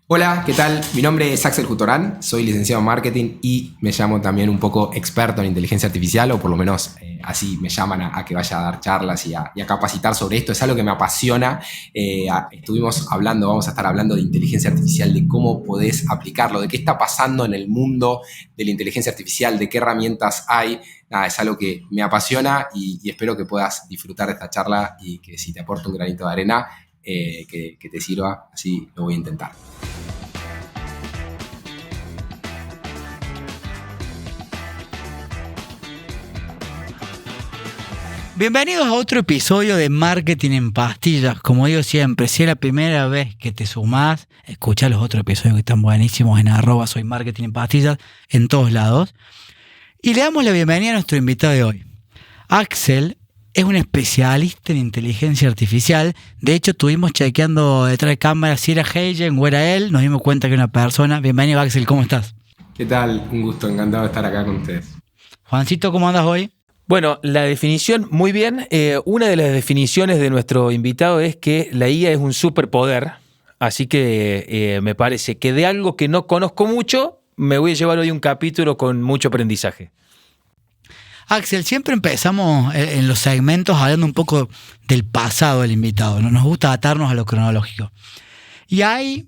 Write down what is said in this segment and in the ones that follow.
Hola, ¿qué tal? Mi nombre es Axel Jutorán, soy licenciado en marketing y me llamo también un poco experto en inteligencia artificial, o por lo menos así me llaman a que vaya a dar charlas y a capacitar sobre esto. Es algo que me apasiona. Estuvimos hablando, vamos a estar hablando de inteligencia artificial, de cómo podés aplicarlo, de qué está pasando en el mundo de la inteligencia artificial, de qué herramientas hay. Nada, es algo que me apasiona y espero que puedas disfrutar de esta charla y que si te aporta un granito de arena, que te sirva, así lo voy a intentar. Bienvenidos a otro episodio de Marketing en Pastillas. Como digo siempre, si es la primera vez que te sumás, escucha los otros episodios que están buenísimos en @soy Marketing en Pastillas, en todos lados. Y le damos la bienvenida a nuestro invitado de hoy. Axel es un especialista en inteligencia artificial. De hecho, estuvimos chequeando detrás de cámara si era Heijen o era él. Nos dimos cuenta que era una persona. Bienvenido, Axel, ¿cómo estás? ¿Qué tal? Un gusto, encantado de estar acá con ustedes. Juancito, ¿cómo andas hoy? Bueno, la definición, muy bien. Una de las definiciones de nuestro invitado es que la IA es un superpoder, así que me parece que de algo que no conozco mucho, me voy a llevar hoy un capítulo con mucho aprendizaje. Axel, siempre empezamos en los segmentos hablando un poco del pasado del invitado, ¿no? Nos gusta atarnos a lo cronológico. Y ahí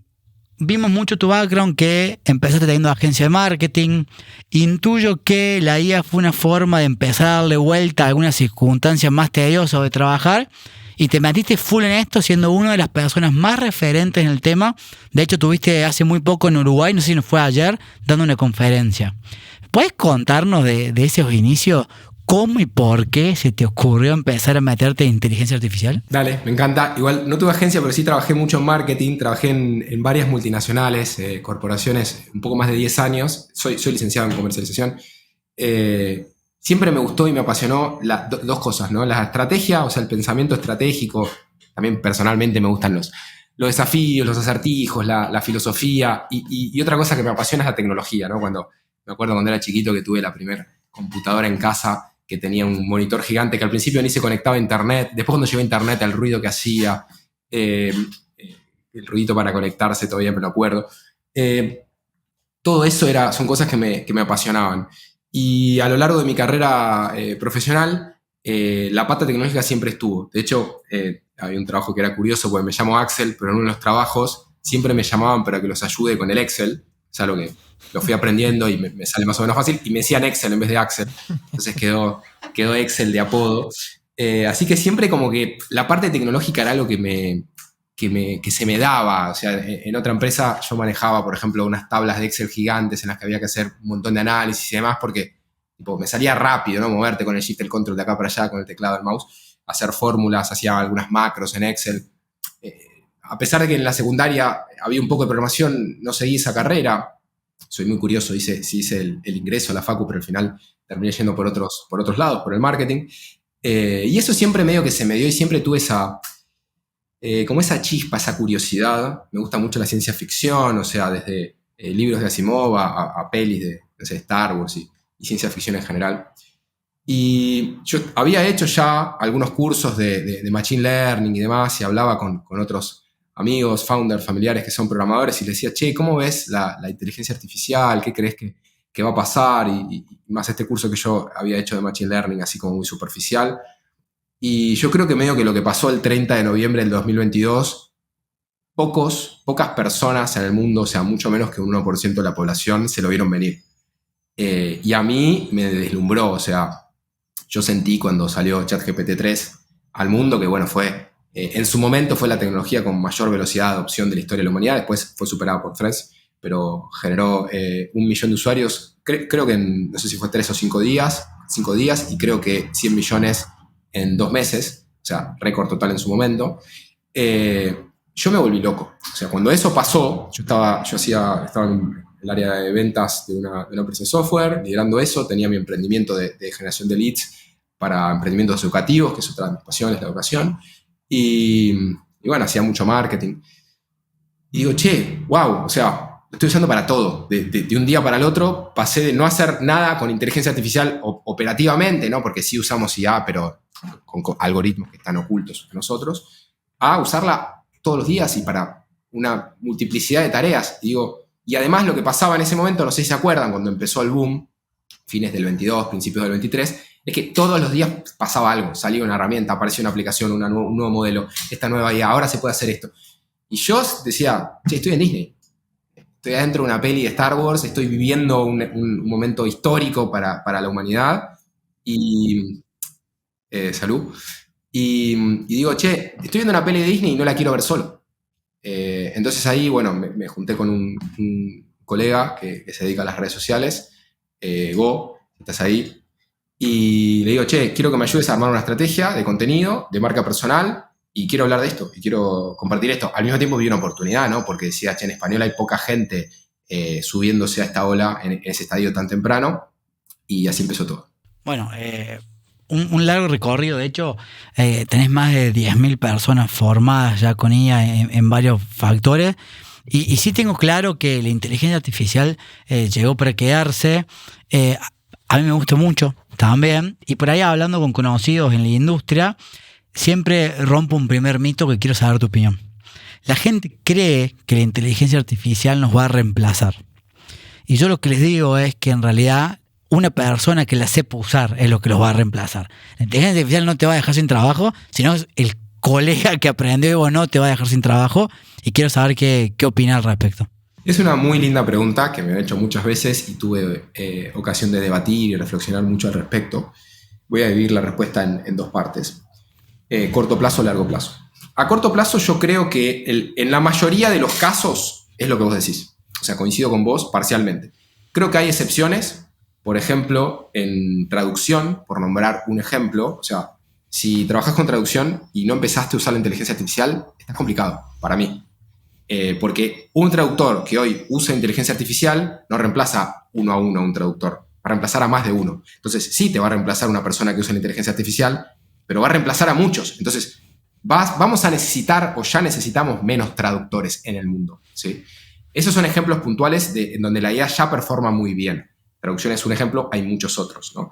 vimos mucho tu background, que empezaste teniendo agencia de marketing. Intuyo que la IA fue una forma de empezar a darle vuelta a algunas circunstancias más tediosas de trabajar y te metiste full en esto siendo una de las personas más referentes en el tema. De hecho, tuviste hace muy poco en Uruguay, no sé si no fue ayer, dando una conferencia. ¿Puedes contarnos de esos inicios? ¿Cómo y por qué se te ocurrió empezar a meterte en inteligencia artificial? Dale, me encanta. Igual no tuve agencia, pero sí trabajé mucho en marketing. Trabajé en varias multinacionales, corporaciones, un poco más de 10 años. Soy licenciado en comercialización. Siempre me gustó y me apasionó dos cosas, ¿no? La estrategia, o sea, el pensamiento estratégico. También personalmente me gustan los desafíos, los acertijos, la filosofía. Y otra cosa que me apasiona es la tecnología, ¿no? Me acuerdo cuando era chiquito que tuve la primera computadora en casa, que tenía un monitor gigante que al principio ni se conectaba a internet. Después cuando llegó a internet, el ruido que hacía, el ruidito para conectarse, todavía me lo acuerdo. Todo eso son cosas que me apasionaban. Y a lo largo de mi carrera profesional, la pata tecnológica siempre estuvo. De hecho, había un trabajo que era curioso, porque me llamo Axel, pero en uno de los trabajos siempre me llamaban para que los ayude con el Excel. Es algo que lo fui aprendiendo y me sale más o menos fácil. Y me decían Excel en vez de Axel. Entonces quedó Excel de apodo. Así que siempre como que la parte tecnológica era algo que se me daba. O sea, en otra empresa yo manejaba, por ejemplo, unas tablas de Excel gigantes en las que había que hacer un montón de análisis y demás, porque tipo, me salía rápido, ¿no? Moverte con el shift, el control de acá para allá, con el teclado del mouse, hacer fórmulas, hacía algunas macros en Excel. A pesar de que en la secundaria había un poco de programación, no seguí esa carrera. Soy muy curioso, hice el ingreso a la facu, pero al final terminé yendo por otros lados, por el marketing. Y eso siempre medio que se me dio y siempre tuve como esa chispa, esa curiosidad. Me gusta mucho la ciencia ficción, o sea, desde libros de Asimov a pelis de Star Wars y ciencia ficción en general. Y yo había hecho ya algunos cursos de Machine Learning y demás, y hablaba con otros amigos, founders, familiares que son programadores, y les decía, che, ¿cómo ves la inteligencia artificial? ¿Qué crees que va a pasar? Y más este curso que yo había hecho de Machine Learning, así como muy superficial. Y yo creo que medio que lo que pasó el 30 de noviembre del 2022, pocas personas en el mundo, o sea, mucho menos que un 1% de la población, se lo vieron venir. Y a mí me deslumbró, o sea, yo sentí cuando salió ChatGPT 3 al mundo que, bueno, en su momento fue la tecnología con mayor velocidad de adopción de la historia de la humanidad. Después fue superada por Threads, pero generó 1 millón de usuarios, creo que no sé si fue 3 o 5 días, y creo que 100 millones en 2 meses, o sea, récord total en su momento. Yo me volví loco. O sea, cuando eso pasó, yo estaba en el área de ventas de una empresa de software, liderando eso, tenía mi emprendimiento de generación de leads para emprendimientos educativos, que es otra de mis pasiones, la educación. Y bueno, hacía mucho marketing. Y digo, che, wow, o sea, lo estoy usando para todo. De un día para el otro pasé de no hacer nada con inteligencia artificial operativamente, ¿no? Porque sí usamos IA, pero con algoritmos que están ocultos de nosotros, a usarla todos los días y para una multiplicidad de tareas. Y además lo que pasaba en ese momento, no sé si se acuerdan, cuando empezó el boom, fines del 22, principios del 23, es que todos los días pasaba algo, salía una herramienta, aparecía una aplicación, un nuevo modelo, esta nueva IA, ahora se puede hacer esto. Y yo decía, che, estoy en Disney, estoy adentro de una peli de Star Wars, estoy viviendo un momento histórico para la humanidad, y salud, y digo, che, estoy viendo una peli de Disney y no la quiero ver solo. Entonces ahí, bueno, me junté con un colega que se dedica a las redes sociales, Go, estás ahí, y le digo, che, quiero que me ayudes a armar una estrategia de contenido, de marca personal, y quiero hablar de esto, y quiero compartir esto. Al mismo tiempo vi una oportunidad, ¿no? Porque decía, che, en español hay poca gente subiéndose a esta ola en ese estadio tan temprano, y así empezó todo. Bueno, un largo recorrido. De hecho, tenés más de 10.000 personas formadas ya con IA en varios factores. Y sí tengo claro que la inteligencia artificial llegó para quedarse. A mí me gusta mucho también. Y por ahí, hablando con conocidos en la industria, siempre rompo un primer mito que quiero saber tu opinión. La gente cree que la inteligencia artificial nos va a reemplazar. Y yo lo que les digo es que en realidad una persona que la sepa usar es lo que los va a reemplazar. La inteligencia artificial no te va a dejar sin trabajo, sino el colega que aprendió o no te va a dejar sin trabajo. Y quiero saber qué opina al respecto. Es una muy linda pregunta que me han hecho muchas veces y tuve ocasión de debatir y reflexionar mucho al respecto. Voy a dividir la respuesta en dos partes. Corto plazo, largo plazo. A corto plazo yo creo que en la mayoría de los casos es lo que vos decís. O sea, coincido con vos parcialmente. Creo que hay excepciones. Por ejemplo, en traducción, por nombrar un ejemplo, o sea, si trabajas con traducción y no empezaste a usar la inteligencia artificial, está complicado para mí. Porque un traductor que hoy usa inteligencia artificial no reemplaza uno a uno a un traductor, va a reemplazar a más de uno. Entonces, sí te va a reemplazar una persona que usa la inteligencia artificial, pero va a reemplazar a muchos. Entonces, vamos a necesitar, o ya necesitamos, menos traductores en el mundo, ¿sí? Esos son ejemplos puntuales en donde la IA ya performa muy bien. Traducción es un ejemplo, hay muchos otros, ¿no?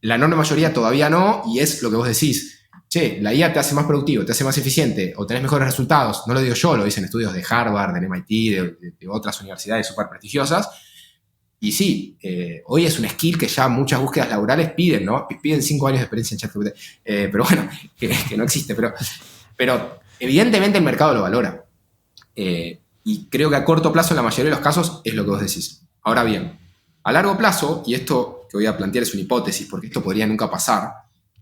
La enorme mayoría todavía no, y es lo que vos decís. Che, la IA te hace más productivo, te hace más eficiente, o tenés mejores resultados. No lo digo yo, lo dicen estudios de Harvard, del MIT, de otras universidades súper prestigiosas. Y sí, hoy es un skill que ya muchas búsquedas laborales piden, ¿no? Piden 5 años de experiencia en ChatGPT. Pero bueno, que no existe. Pero evidentemente el mercado lo valora. Y creo que a corto plazo, en la mayoría de los casos, es lo que vos decís. Ahora bien, a largo plazo, y esto que voy a plantear es una hipótesis, porque esto podría nunca pasar,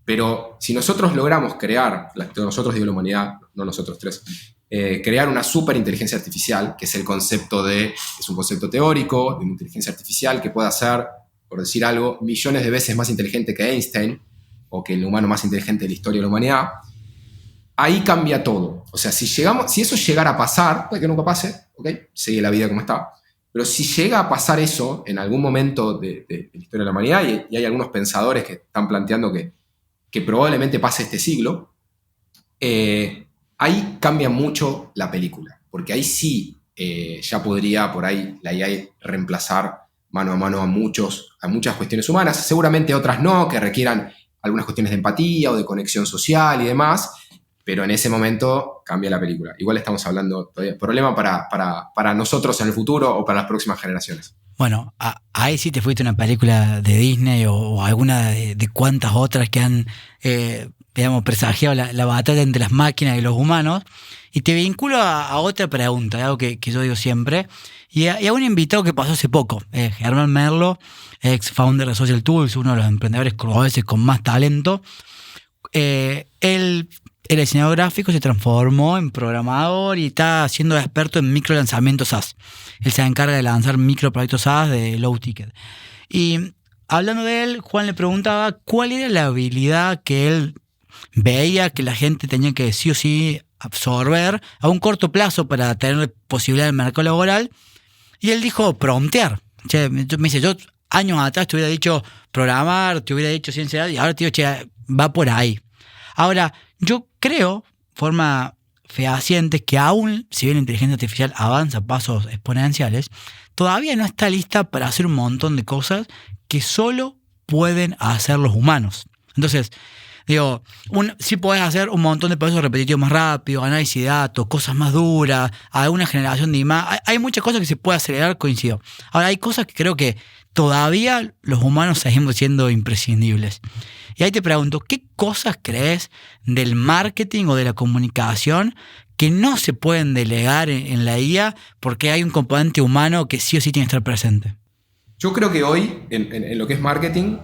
pero si nosotros logramos crear, nosotros digo la humanidad, no nosotros tres, crear una superinteligencia artificial, que es el concepto es un concepto teórico de una inteligencia artificial que pueda ser, por decir algo, millones de veces más inteligente que Einstein, o que el humano más inteligente de la historia de la humanidad, ahí cambia todo. O sea, si eso llegara a pasar, puede que nunca pase, ¿ok? Sigue la vida como está. Pero si llega a pasar eso en algún momento de la historia de la humanidad, y hay algunos pensadores que están planteando que probablemente pase este siglo, ahí cambia mucho la película. Porque ahí sí ya podría por ahí la IA reemplazar mano a mano a muchas cuestiones humanas. Seguramente otras no, que requieran algunas cuestiones de empatía o de conexión social y demás. Pero en ese momento cambia la película. Igual estamos hablando todavía de problema para nosotros en el futuro o para las próximas generaciones. Bueno, ahí sí te fuiste a una película de Disney o alguna de cuantas otras que han, presagiado la batalla entre las máquinas y los humanos. Y te vinculo a otra pregunta, algo que yo digo siempre, y a un invitado que pasó hace poco, Germán Merlo, ex founder de Social Tools, uno de los emprendedores cordobeses con más talento. Él era diseñador gráfico, se transformó en programador y está siendo experto en micro lanzamientos SaaS. Él se encarga de lanzar microproyectos SaaS de low ticket. Y hablando de él, Juan le preguntaba cuál era la habilidad que él veía que la gente tenía que sí o sí absorber a un corto plazo para tener posibilidad en el mercado laboral. Y él dijo promptear. Me dice, yo años atrás te hubiera dicho programar, te hubiera dicho ciencia, y ahora te digo, va por ahí. Ahora, yo creo, forma fehaciente, que aún, si bien la inteligencia artificial avanza a pasos exponenciales, todavía no está lista para hacer un montón de cosas que solo pueden hacer los humanos. Entonces, Digo, sí podés hacer un montón de procesos repetitivos más rápido, análisis de datos, cosas más duras, alguna generación de imagen. Hay muchas cosas que se puede acelerar, coincido. Ahora, hay cosas que creo que todavía los humanos seguimos siendo imprescindibles. Y ahí te pregunto, ¿qué cosas crees del marketing o de la comunicación que no se pueden delegar en la IA porque hay un componente humano que sí o sí tiene que estar presente? Yo creo que hoy, en lo que es marketing,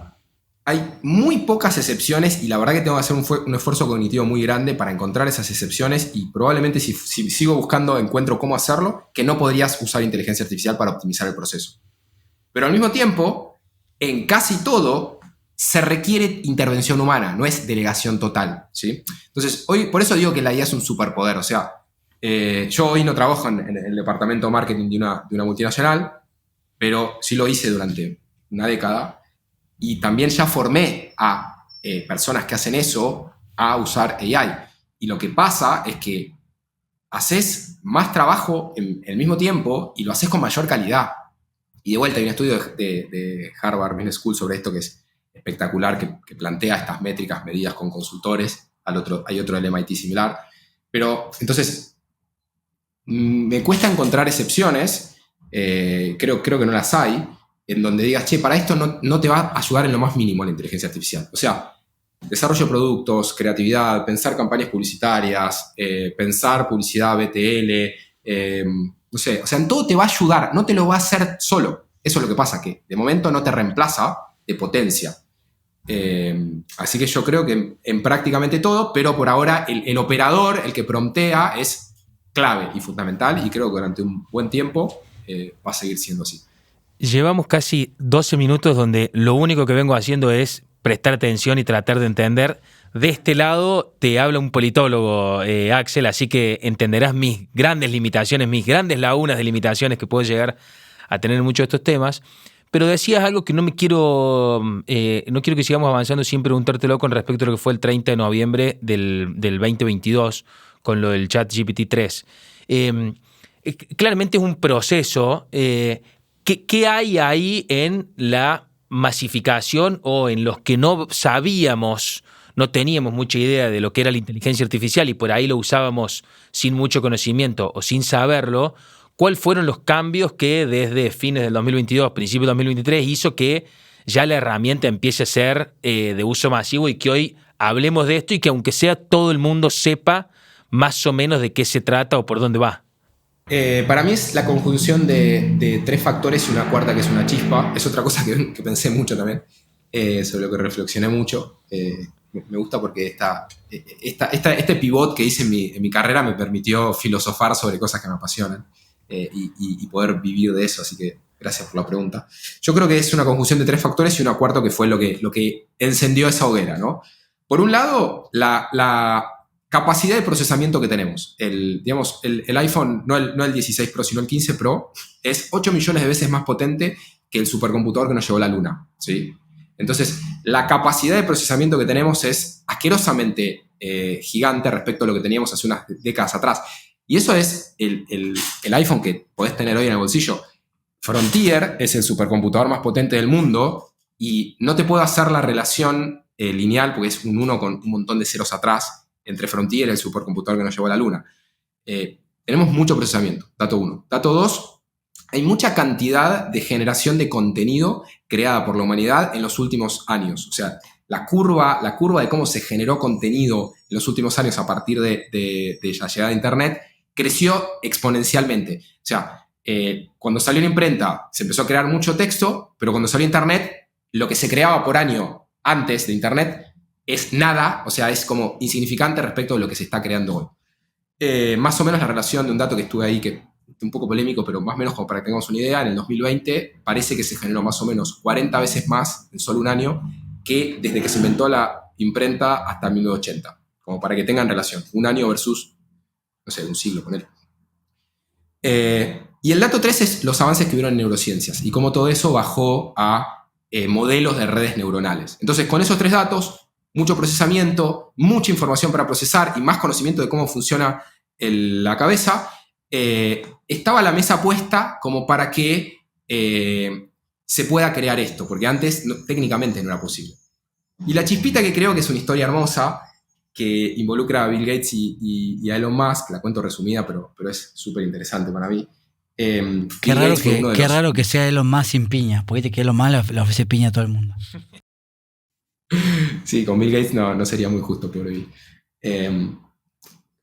hay muy pocas excepciones y la verdad que tengo que hacer un esfuerzo cognitivo muy grande para encontrar esas excepciones y probablemente si sigo buscando encuentro cómo hacerlo, que no podrías usar inteligencia artificial para optimizar el proceso. Pero al mismo tiempo, en casi todo se requiere intervención humana, no es delegación total, ¿sí? Entonces, hoy, por eso digo que la IA es un superpoder. O sea, yo hoy no trabajo en el departamento de marketing de una multinacional, pero sí lo hice durante una década y también ya formé a personas que hacen eso a usar AI. Y lo que pasa es que haces más trabajo en el mismo tiempo y lo haces con mayor calidad. Y de vuelta hay un estudio de Harvard Business School sobre esto que es espectacular, que plantea estas métricas medidas con consultores. Hay otro del MIT similar. Pero entonces, me cuesta encontrar excepciones, creo que no las hay, en donde digas, che, para esto no te va a ayudar en lo más mínimo la inteligencia artificial. O sea, desarrollo de productos, creatividad, pensar campañas publicitarias, pensar publicidad BTL, no sé, o sea, en todo te va a ayudar, no te lo va a hacer solo. Eso es lo que pasa, que de momento no te reemplaza, te potencia. Así que yo creo que en prácticamente todo, pero por ahora el operador, el que promptea, es clave y fundamental y creo que durante un buen tiempo va a seguir siendo así. Llevamos casi 12 minutos donde lo único que vengo haciendo es prestar atención y tratar de entender. De este lado te habla un politólogo, Axel, así que entenderás mis grandes limitaciones, mis grandes lagunas de limitaciones que puedo llegar a tener en muchos de estos temas. Pero decías algo que no quiero que sigamos avanzando sin preguntártelo con respecto a lo que fue el 30 de noviembre del 2022 con lo del ChatGPT 3. Claramente es un proceso. ¿Qué hay ahí en la masificación o en los que no sabíamos, no teníamos mucha idea de lo que era la inteligencia artificial y por ahí lo usábamos sin mucho conocimiento o sin saberlo? ¿Cuáles fueron los cambios que desde fines del 2022, principios del 2023, hizo que ya la herramienta empiece a ser de uso masivo y que hoy hablemos de esto y que aunque sea todo el mundo sepa más o menos de qué se trata o por dónde va? Para mí es la conjunción de tres factores y una cuarta que es una chispa. Es otra cosa que pensé mucho también, sobre lo que reflexioné mucho. Me gusta porque este pivot que hice en mi carrera me permitió filosofar sobre cosas que me apasionan y poder vivir de eso, así que gracias por la pregunta. Yo creo que es una conjunción de tres factores y una cuarta que fue lo que encendió esa hoguera, ¿no? Por un lado, la capacidad de procesamiento que tenemos. El iPhone, no el 16 Pro, sino el 15 Pro, es 8 millones de veces más potente que el supercomputador que nos llevó a la Luna, ¿sí? Entonces, la capacidad de procesamiento que tenemos es asquerosamente gigante respecto a lo que teníamos hace unas décadas atrás. Y eso es el iPhone que podés tener hoy en el bolsillo. Frontier es el supercomputador más potente del mundo y no te puedo hacer la relación lineal, porque es un 1 con un montón de ceros atrás, entre Frontier y el supercomputador que nos llevó a la Luna. Tenemos mucho procesamiento, dato 1. Dato 2, hay mucha cantidad de generación de contenido creada por la humanidad en los últimos años. O sea, la curva de cómo se generó contenido en los últimos años a partir de la llegada de Internet creció exponencialmente. O sea, cuando salió la imprenta se empezó a crear mucho texto, pero cuando salió Internet, lo que se creaba por año antes de Internet es nada, o sea, es como insignificante respecto de lo que se está creando hoy. Más o menos la relación de un dato que estuve ahí, que es un poco polémico, pero más o menos como para que tengamos una idea, en el 2020 parece que se generó más o menos 40 veces más en solo un año que desde que se inventó la imprenta hasta 1980, como para que tengan relación, un año versus, no sé, un siglo, ponele. Y el dato 3 es los avances que hubieron en neurociencias y cómo todo eso bajó a modelos de redes neuronales. Entonces, con esos tres datos, mucho procesamiento, mucha información para procesar y más conocimiento de cómo funciona la cabeza, estaba la mesa puesta como para que se pueda crear esto, porque antes técnicamente no era posible. Y la chispita que creo que es una historia hermosa, que involucra a Bill Gates y a Elon Musk, la cuento resumida, pero es súper interesante para mí. Qué raro que sea Elon Musk sin piña, porque que Elon Musk le ofrece piña a todo el mundo. Sí, con Bill Gates no sería muy justo, pobre Bill.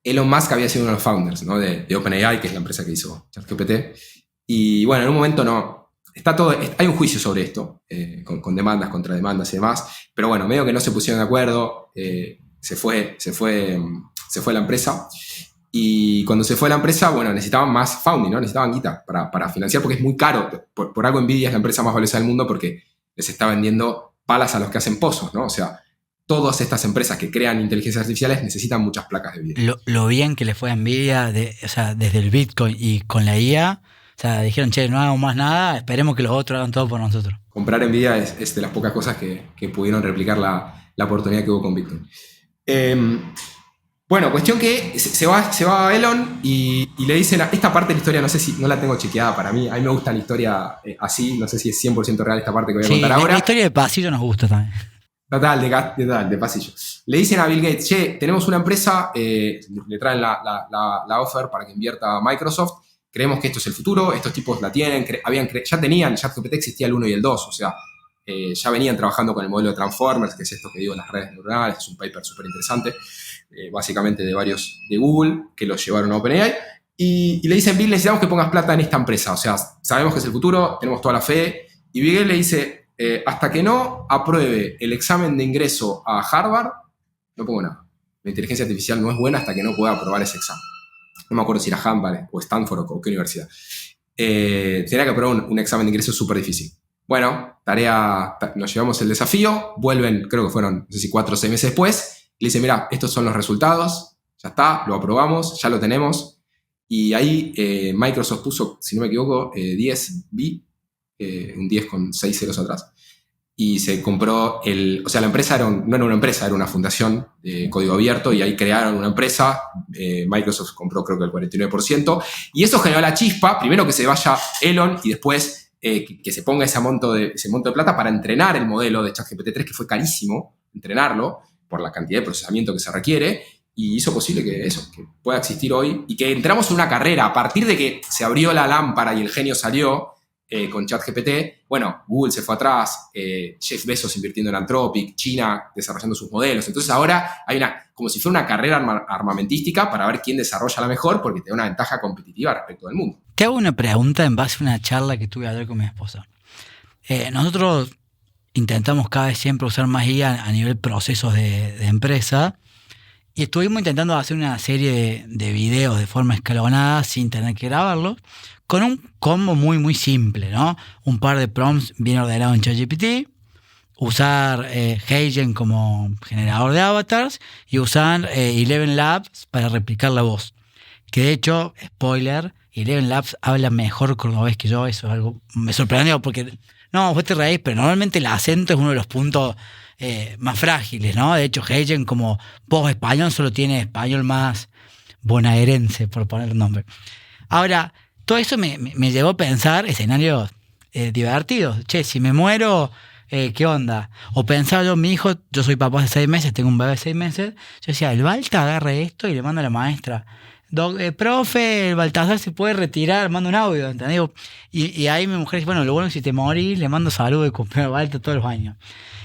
Elon Musk había sido uno de los founders, ¿no? de OpenAI, que es la empresa que hizo ChatGPT. Y bueno, en un momento hay un juicio sobre esto, con demandas, contrademandas y demás, pero bueno, medio que no se pusieron de acuerdo, se fue la empresa, y cuando se fue la empresa, bueno, necesitaban más founding, ¿no? Necesitaban guita para financiar, porque es muy caro. Por algo Nvidia es la empresa más valiosa del mundo, porque les está vendiendo palas a los que hacen pozos, ¿no? O sea, todas estas empresas que crean inteligencias artificiales necesitan muchas placas de video. Lo bien que le fue a Nvidia, o sea, desde el Bitcoin y con la IA, o sea, dijeron, che, no hagamos más nada, esperemos que los otros hagan todo por nosotros. Comprar Nvidia es de las pocas cosas que pudieron replicar la oportunidad que hubo con Bitcoin. Bueno, cuestión que se va Elon y le dicen, esta parte de la historia no sé si no la tengo chequeada para mí, a mí me gusta la historia así, no sé si es 100% real esta parte que voy a contar ahora. La historia de pasillo nos gusta también. Total, de pasillo. Le dicen a Bill Gates, che, tenemos una empresa, le traen la offer para que invierta Microsoft, creemos que esto es el futuro, estos tipos la tienen, ya tenían, ChatGPT existía el 1 y el 2, o sea, ya venían trabajando con el modelo de Transformers, que es esto que digo, las redes neuronales, es un paper súper interesante, básicamente de varios de Google, que los llevaron a OpenAI, y le dicen, Bill, necesitamos que pongas plata en esta empresa, o sea, sabemos que es el futuro, tenemos toda la fe, y Bill le dice, hasta que no apruebe el examen de ingreso a Harvard, no pongo nada. La inteligencia artificial no es buena hasta que no pueda aprobar ese examen. No me acuerdo si era Harvard o Stanford o qué universidad. Tenía que aprobar un examen de ingreso súper difícil. Bueno, nos llevamos el desafío, vuelven, creo que fueron, no sé si 4 o 6 meses después, y le dicen, mira, estos son los resultados, ya está, lo aprobamos, ya lo tenemos. Y ahí Microsoft puso, si no me equivoco, 10 B, un 10 con 6 ceros atrás, y se compró o sea, la empresa no era una empresa, era una fundación de código abierto, y ahí crearon una empresa, Microsoft compró creo que el 49%, y eso generó la chispa, primero que se vaya Elon, y después que se ponga ese monto de plata para entrenar el modelo de ChatGPT-3, que fue carísimo entrenarlo, por la cantidad de procesamiento que se requiere, y hizo posible que pueda existir hoy, y que entramos en una carrera, a partir de que se abrió la lámpara y el genio salió, con ChatGPT, bueno, Google se fue atrás, Jeff Bezos invirtiendo en Anthropic, China desarrollando sus modelos. Entonces ahora hay como si fuera una carrera armamentística para ver quién desarrolla la mejor, porque te da una ventaja competitiva respecto del mundo. Te hago una pregunta en base a una charla que tuve ayer con mi esposa. Nosotros intentamos cada vez siempre usar más IA a nivel procesos de empresa, y estuvimos intentando hacer una serie de videos de forma escalonada sin tener que grabarlos, con un combo muy muy simple, ¿no? Un par de prompts bien ordenados en ChatGPT, usar Heigen como generador de avatars y usar Eleven Labs para replicar la voz. Que de hecho, spoiler, Eleven Labs habla mejor cordobés que yo, eso es algo me sorprendió porque, no, vos te reís, pero normalmente el acento es uno de los puntos más frágiles, ¿no? De hecho, Heigen como voz español solo tiene español más bonaerense, por poner el nombre. Ahora, todo eso me llevó a pensar escenarios divertidos. Che, si me muero, ¿qué onda? O pensaba yo, mi hijo, yo soy papá de 6 meses, tengo un bebé de 6 meses, yo decía, el Balta agarre esto y le manda a la maestra. Profe, el Baltasar se puede retirar, mando un audio, ¿entendés? Y ahí mi mujer dice, bueno, lo bueno es que si te morís, le mando saludos de cumpleaños Balta todos los años.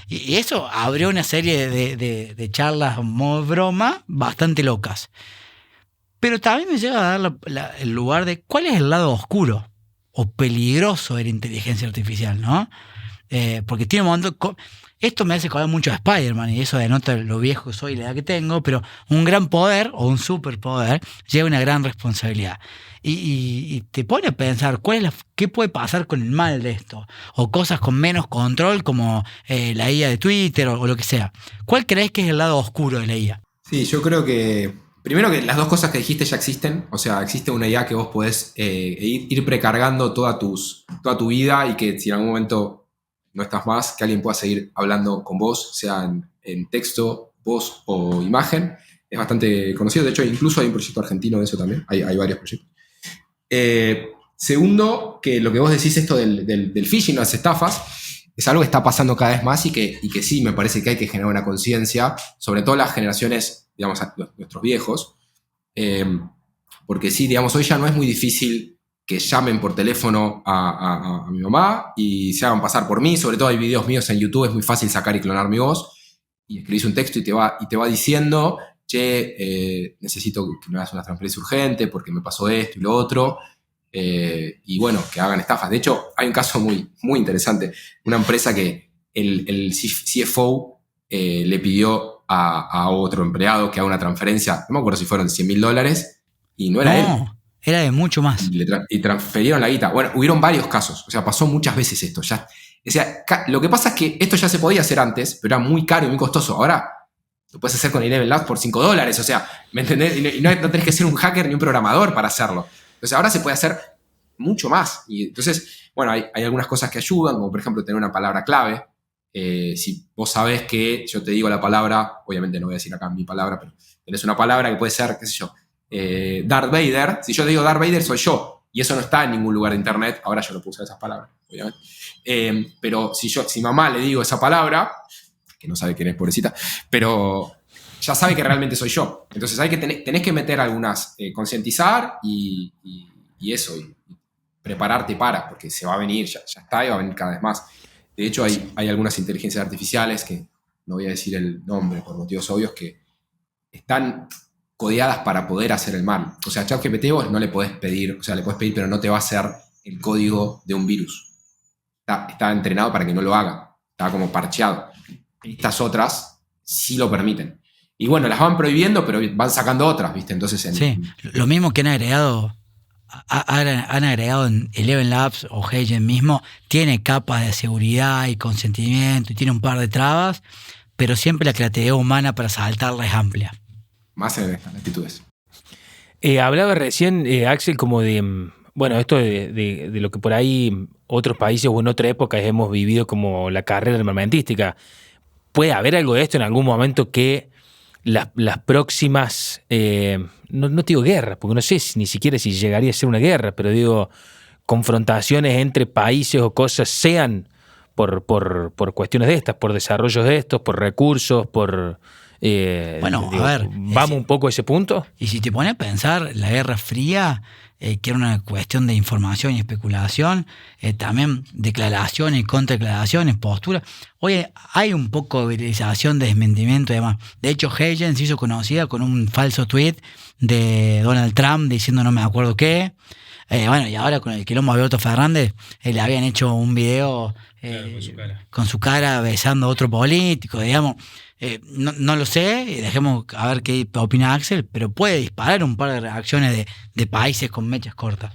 Y eso abrió una serie de charlas modo broma bastante locas. Pero también me llega a dar el lugar de cuál es el lado oscuro o peligroso de la inteligencia artificial, ¿no? Porque tiene un momento... Esto me hace acordar mucho a Spider-Man, y eso denota lo viejo que soy y la edad que tengo, pero un gran poder o un superpoder lleva una gran responsabilidad. Y te pone a pensar qué puede pasar con el mal de esto, o cosas con menos control como la IA de Twitter o lo que sea. ¿Cuál crees que es el lado oscuro de la IA? Sí, yo creo que primero que las dos cosas que dijiste ya existen, o sea, existe una IA que vos podés ir precargando toda tu vida, y que si en algún momento no estás más, que alguien pueda seguir hablando con vos, sea en texto, voz o imagen. Es bastante conocido, de hecho incluso hay un proyecto argentino de eso también, hay varios proyectos. Segundo, que lo que vos decís, esto del phishing, las estafas, es algo que está pasando cada vez más y que sí, me parece que hay que generar una conciencia, sobre todo las generaciones, digamos, nuestros viejos, porque sí, digamos, hoy ya no es muy difícil que llamen por teléfono a mi mamá y se hagan pasar por mí. Sobre todo hay videos míos en YouTube, es muy fácil sacar y clonar mi voz y escribís un texto y te va diciendo, che, necesito que me hagas una transferencia urgente porque me pasó esto y lo otro. Y bueno, que hagan estafas. De hecho, hay un caso muy, muy interesante. Una empresa que el CFO le pidió a otro empleado que haga una transferencia, no me acuerdo si fueron $100.000, y no era él. Era de mucho más. Y transferieron la guita. Bueno, hubieron varios casos. O sea, pasó muchas veces esto. Ya, o sea, lo que pasa es que esto ya se podía hacer antes, pero era muy caro y muy costoso. Ahora lo puedes hacer con Eleven Labs por $5. O sea, ¿me entendés? Y no tenés que ser un hacker ni un programador para hacerlo. Entonces ahora se puede hacer mucho más. Y entonces, bueno, hay algunas cosas que ayudan, como por ejemplo tener una palabra clave. Si vos sabés que yo te digo la palabra, obviamente no voy a decir acá mi palabra, pero tenés una palabra que puede ser, qué sé yo, Darth Vader. Si yo te digo Darth Vader, soy yo. Y eso no está en ningún lugar de internet. Ahora yo no puedo usar esas palabras, obviamente. Pero si mamá le digo esa palabra, que no sabe quién es, pobrecita, pero ya sabe que realmente soy yo. Entonces tenés que meter algunas, concientizar y eso, y prepararte porque se va a venir, ya está y va a venir cada vez más. De hecho, hay algunas inteligencias artificiales, que no voy a decir el nombre por motivos obvios, que están codeadas para poder hacer el mal. O sea, a ChatGPT vos no le podés pedir, o sea, le podés pedir, pero no te va a hacer el código de un virus. Está entrenado para que no lo haga. Está como parcheado. Estas otras sí lo permiten. Y bueno, las van prohibiendo, pero van sacando otras, ¿viste? Entonces, sí, lo mismo que han agregado en Eleven Labs o Heygen mismo, tiene capas de seguridad y consentimiento y tiene un par de trabas, pero siempre la creatividad humana para saltarla es amplia. Más en estas latitudes. Hablaba recién, Axel, como de, bueno, esto de lo que por ahí otros países o en otra época hemos vivido como la carrera armamentística. ¿Puede haber algo de esto en algún momento que las próximas, no te digo guerras, porque no sé ni siquiera si llegaría a ser una guerra, pero digo confrontaciones entre países o cosas sean por cuestiones de estas, por desarrollos de estos, por recursos, por... bueno, digo, a ver, ¿vamos un poco a ese punto? Y si te pones a pensar, la Guerra Fría, que era una cuestión de información y especulación, también declaraciones y contradeclaraciones, posturas. Hoy hay un poco de viralización, de desmentimiento y demás. De hecho, Heygen se hizo conocida con un falso tweet de Donald Trump diciendo no me acuerdo qué. Bueno, y ahora con el quilombo de Alberto Fernández, le habían hecho un video con su cara besando a otro político, digamos. No lo sé, dejemos a ver qué opina Axel, pero puede disparar un par de reacciones de países con mechas cortas.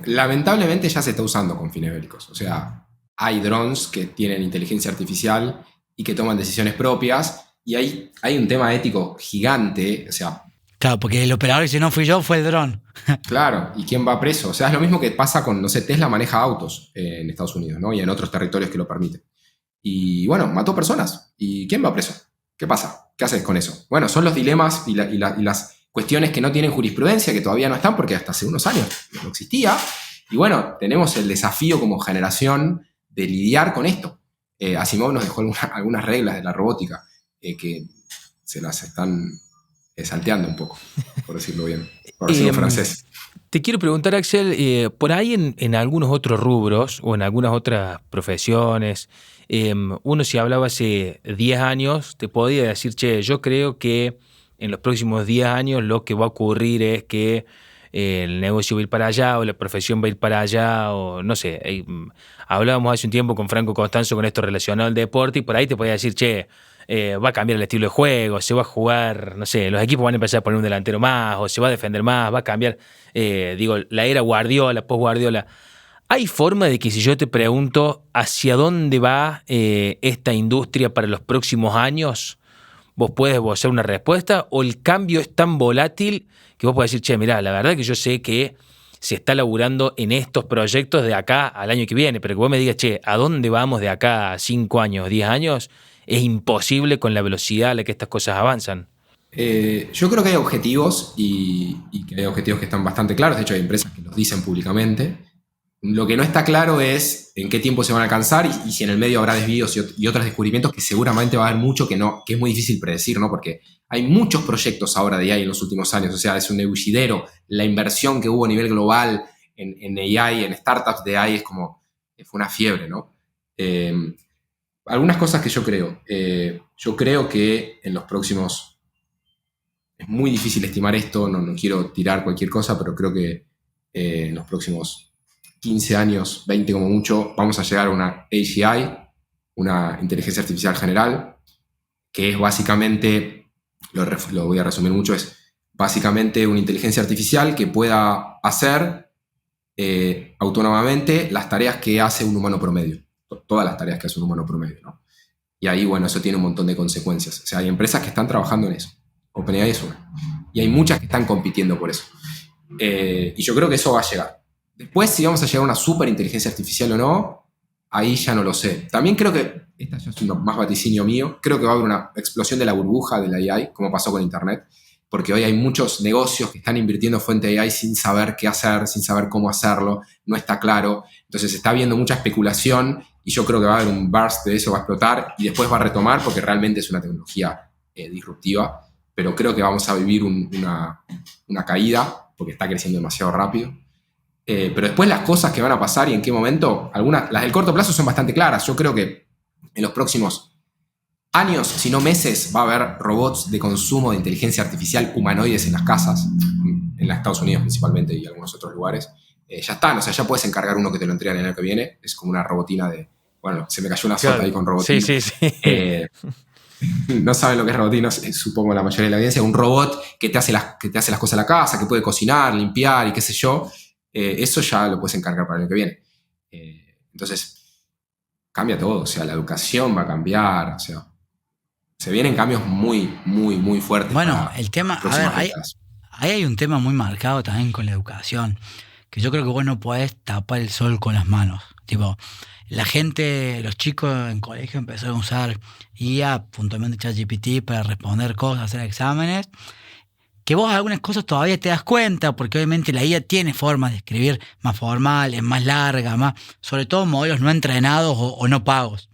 Lamentablemente ya se está usando con fines bélicos. O sea, hay drones que tienen inteligencia artificial y que toman decisiones propias, y hay un tema ético gigante. O sea, claro, porque el operador dice no fui yo, fue el dron. Claro, ¿y quién va preso? O sea, es lo mismo que pasa con, no sé, Tesla maneja autos en Estados Unidos, ¿no? Y en otros territorios que lo permiten. Y bueno, mató personas. ¿Y quién va preso? ¿Qué pasa? ¿Qué haces con eso? Bueno, son los dilemas y las cuestiones que no tienen jurisprudencia, que todavía no están, porque hasta hace unos años no existía. Y bueno, tenemos el desafío como generación de lidiar con esto. Asimov nos dejó algunas reglas de la robótica que se las están salteando un poco, por decirlo bien, por decirlo en francés. Te quiero preguntar, Axel, por ahí en algunos otros rubros o en algunas otras profesiones, uno si hablaba hace 10 años, te podía decir, che, yo creo que en los próximos 10 años lo que va a ocurrir es que el negocio va a ir para allá o la profesión va a ir para allá o no sé. Hablábamos hace un tiempo con Franco Costanzo con esto relacionado al deporte y por ahí te podía decir, che, va a cambiar el estilo de juego, se va a jugar, no sé, los equipos van a empezar a poner un delantero más o se va a defender más, va a cambiar, la era Guardiola, post-Guardiola. ¿Hay forma de que si yo te pregunto hacia dónde va esta industria para los próximos años, vos puedes esbozar una respuesta o el cambio es tan volátil que vos podés decir, che, mirá, la verdad que yo sé que se está laburando en estos proyectos de acá al año que viene, pero que vos me digas, che, ¿a dónde vamos de acá a 5 años, 10 años? Es imposible con la velocidad a la que estas cosas avanzan. Yo creo que hay objetivos y que hay objetivos que están bastante claros. De hecho, hay empresas que los dicen públicamente. Lo que no está claro es en qué tiempo se van a alcanzar y si en el medio habrá desvíos y otros descubrimientos que seguramente va a haber mucho que es muy difícil predecir, ¿no? Porque hay muchos proyectos ahora de AI en los últimos años. O sea, es un ebullidero. La inversión que hubo a nivel global en AI, en startups de AI, fue una fiebre, ¿no? Algunas cosas que yo creo. Yo creo que en los próximos... Es muy difícil estimar esto, no quiero tirar cualquier cosa, pero creo que en los próximos 15 años, 20 como mucho, vamos a llegar a una AGI, una inteligencia artificial general, que es básicamente, lo voy a resumir mucho, es básicamente una inteligencia artificial que pueda hacer autónomamente las tareas que hace un humano promedio. Todas las tareas que hace un humano promedio, ¿no? Y ahí, bueno, eso tiene un montón de consecuencias. O sea, hay empresas que están trabajando en eso. OpenAI es una. Y hay muchas que están compitiendo por eso. Y yo creo que eso va a llegar. Después, si vamos a llegar a una super inteligencia artificial o no, ahí ya no lo sé. También creo que, esta ya es un más vaticinio mío, creo que va a haber una explosión de la burbuja de la AI, como pasó con Internet, porque hoy hay muchos negocios que están invirtiendo fuente de AI sin saber qué hacer, sin saber cómo hacerlo, no está claro. Entonces está habiendo mucha especulación y yo creo que va a haber un burst de eso, va a explotar y después va a retomar porque realmente es una tecnología disruptiva, pero creo que vamos a vivir una caída porque está creciendo demasiado rápido. Pero después las cosas que van a pasar y en qué momento, las del corto plazo son bastante claras. Yo creo que en los próximos años, si no meses, va a haber robots de consumo de inteligencia artificial humanoides en las casas, en los Estados Unidos principalmente y algunos otros lugares. Ya están, o sea, ya puedes encargar uno que te lo entregan el año que viene. Es como una robotina de... Bueno, se me cayó una sota ahí con robotina. Sí. No saben lo que es robotina, supongo la mayoría de la audiencia. Un robot que te hace las cosas en la casa, que puede cocinar, limpiar y qué sé yo. Eso ya lo puedes encargar para el año que viene. Entonces, cambia todo. O sea, la educación va a cambiar. O sea, se vienen cambios muy, muy, muy fuertes. Bueno, el tema, a ver, ahí hay un tema muy marcado también con la educación, que yo creo que vos no podés tapar el sol con las manos. Tipo, la gente, los chicos en colegio empezaron a usar IA, puntualmente ChatGPT, para responder cosas, hacer exámenes, que vos algunas cosas todavía te das cuenta, porque obviamente la IA tiene formas de escribir más formales, más largas, sobre todo modelos no entrenados o no pagos.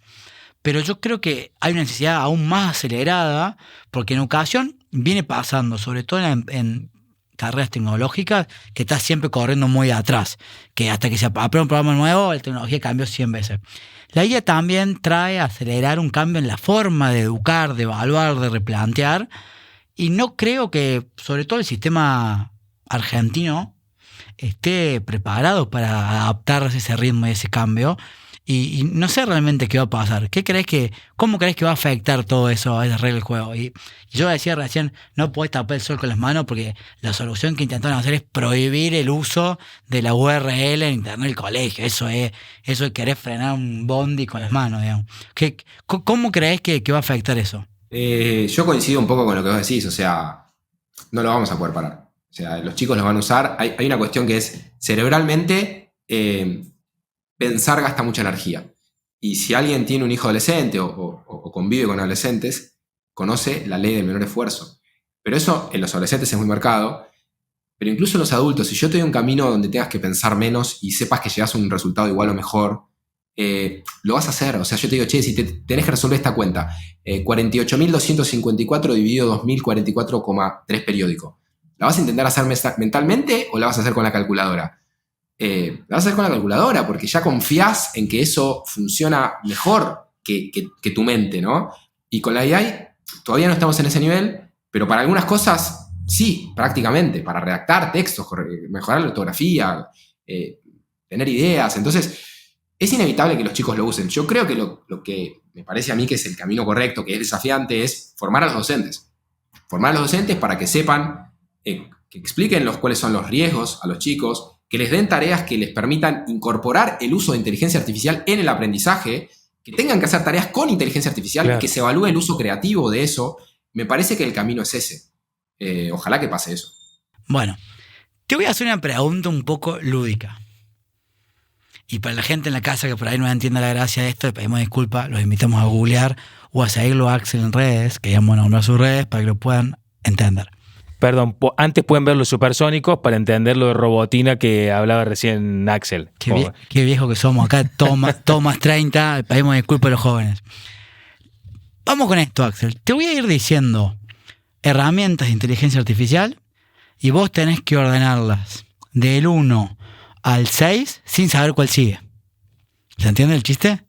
Pero yo creo que hay una necesidad aún más acelerada, porque en educación viene pasando, sobre todo en carreras tecnológicas, que está siempre corriendo muy atrás, que hasta que se aprueba un programa nuevo, la tecnología cambió 100 veces. La IA también trae a acelerar un cambio en la forma de educar, de evaluar, de replantear, y no creo que, sobre todo el sistema argentino, esté preparado para adaptarse a ese ritmo y ese cambio. Y no sé realmente qué va a pasar. ¿Cómo crees que va a afectar todo eso a esa regla del juego? Y yo decía recién, no podés tapar el sol con las manos porque la solución que intentaron hacer es prohibir el uso de la URL en internet del colegio. Eso es querer frenar un bondi con las manos, digamos. ¿Cómo crees que va a afectar eso? Yo coincido un poco con lo que vos decís, o sea, no lo vamos a poder parar. O sea, los chicos lo van a usar. Hay una cuestión que es cerebralmente... pensar gasta mucha energía. Y si alguien tiene un hijo adolescente o convive con adolescentes, conoce la ley del menor esfuerzo. Pero eso en los adolescentes es muy marcado. Pero incluso en los adultos, si yo te doy un camino donde tengas que pensar menos y sepas que llegas a un resultado igual o mejor, lo vas a hacer. O sea, yo te digo, si tenés que resolver esta cuenta, 48.254 dividido 2.044,3 periódico. ¿La vas a intentar hacer mentalmente o la vas a hacer con la calculadora? La vas a hacer con la calculadora porque ya confías en que eso funciona mejor que tu mente, ¿no? Y con la AI todavía no estamos en ese nivel, pero para algunas cosas sí, prácticamente, para redactar textos, mejorar la ortografía, tener ideas. Entonces, es inevitable que los chicos lo usen. Yo creo que lo que me parece a mí que es el camino correcto, que es desafiante, es formar a los docentes. Formar a los docentes para que sepan, que expliquen cuáles son los riesgos a los chicos, que les den tareas que les permitan incorporar el uso de inteligencia artificial en el aprendizaje, que tengan que hacer tareas con inteligencia artificial, claro, que se evalúe el uso creativo de eso. Me parece que el camino es ese. Ojalá que pase eso. Bueno, te voy a hacer una pregunta un poco lúdica. Y para la gente en la casa que por ahí no entiende la gracia de esto, le pedimos disculpas, los invitamos a googlear o a seguirlo a Axel en redes, que ya vamos a nombrar sus redes para que lo puedan entender. Perdón, antes pueden ver los supersónicos para entender lo de robotina que hablaba recién Axel. Qué viejo que somos acá, Tomás 30, pedimos disculpas a los jóvenes. Vamos con esto, Axel. Te voy a ir diciendo herramientas de inteligencia artificial y vos tenés que ordenarlas del 1 al 6 sin saber cuál sigue. ¿Se entiende el chiste?